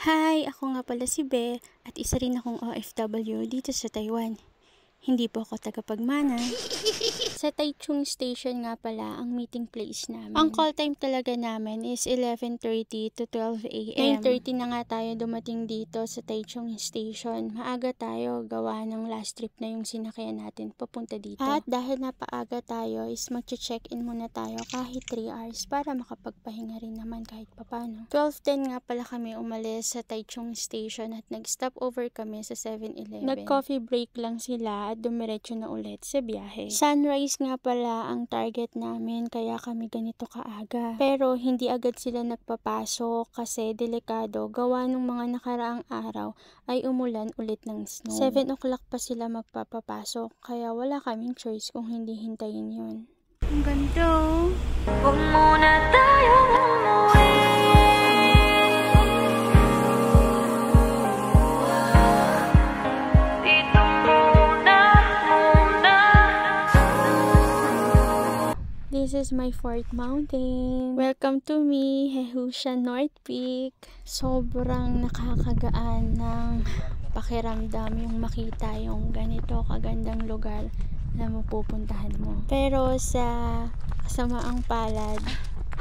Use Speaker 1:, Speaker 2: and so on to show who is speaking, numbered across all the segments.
Speaker 1: Hi! Ako nga pala si Be at isa rin akong OFW dito sa Taiwan. Hindi po ako tagapagmana. Sa Taichung Station nga pala ang meeting place namin. Ang call time talaga namin is 11:30 to 12 a.m. 9:30 na nga tayo dumating dito sa Taichung Station. Maaga tayo gawa ng last trip na yung sinakyan natin papunta dito. At dahil napaaga tayo is mag-check-in muna tayo kahit 3 hours para makapagpahinga rin naman kahit papano. 12:10 nga pala kami umalis sa Taichung Station at nag-stop over kami sa 7-Eleven. Nag-coffee break lang sila at dumiretso na ulit sa biyahe. Sunrise nga pala ang target namin kaya kami ganito kaaga. Pero hindi agad sila nagpapasok kasi delikado gawa ng mga nakaraang araw ay umulan ulit ng snow. 7 o'clock pa sila magpapapasok kaya wala kaming choice kung hindi hintayin yun. Ang ganda! Huwag muna tayong umuwi. This is my fourth mountain. Welcome to me, Hehusha North Peak. Sobrang nakakagaan ng pakiramdam yung makita yung ganito kagandang lugar na mapupuntahan mo. Pero sa kasamaang palad,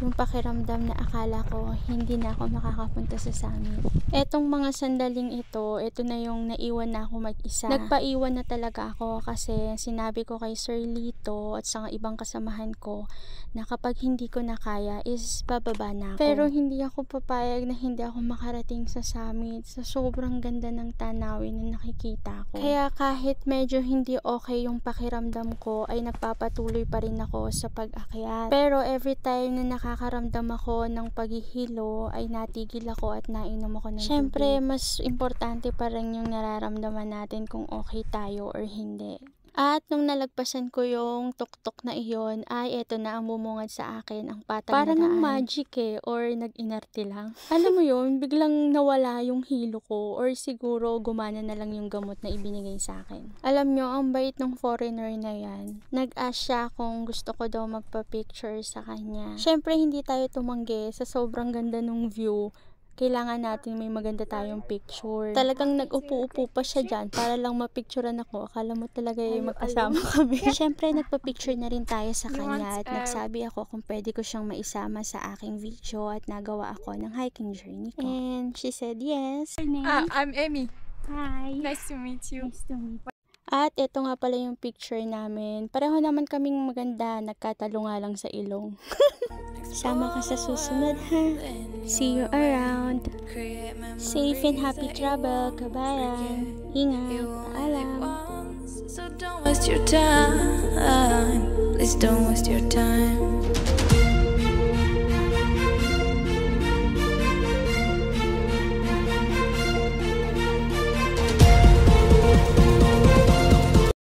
Speaker 1: yung pakiramdam na akala ko hindi na ako makakapunta sa summit. Etong mga sandaling ito na yung naiwan na ako mag-isa. Nagpaiwan na talaga ako kasi sinabi ko kay Sir Lito at sa ibang kasamahan ko na kapag hindi ko na kaya is bababa na ako. Pero hindi ako papayag na hindi ako makarating sa summit sa sobrang ganda ng tanawin na nakikita ko. Kaya kahit medyo hindi okay yung pakiramdam ko ay nagpapatuloy pa rin ako sa pag-akyat. Pero every time na nakakaramdam ako ng paghihilo ay natigil ako at nainom ako ng tubig. Syempre, mas importante pa rin yung nararamdaman natin kung okay tayo or hindi. At nung nalagpasan ko yung tuktok na iyon, ay eto na ang bumungad sa akin, ang patag na daan. Parang magic or nag-inarte lang. Alam mo yun, biglang nawala yung hilo ko or siguro gumana na lang yung gamot na ibinigay sa akin. Alam nyo, ang bait ng foreigner na yan. Nag-ask siya kung gusto ko daw magpa-picture sa kanya. Syempre, hindi tayo tumanggi sa sobrang ganda ng view. Kailangan natin may maganda tayong picture. Talagang nag-upo-upo pa siya dyan para lang mapicturean ako. Akala mo talaga yung magkasama kami. Siyempre, nagpa-picture na rin tayo sa kanya at nagsabi ako kung pwede ko siyang maisama sa aking video at nagawa ako ng hiking journey ko. And she said yes.
Speaker 2: I'm Amy.
Speaker 1: Hi.
Speaker 2: Nice to meet you.
Speaker 1: Nice to meet you. At ito nga pala yung picture namin. Pareho naman kaming maganda. Nagkatalo nga lang sa ilong. Sama ka sa susunod ha. See you around. Safe and happy travel. Kabayan. Ingat. Paalam.
Speaker 3: So don't waste your time. Please don't waste your time.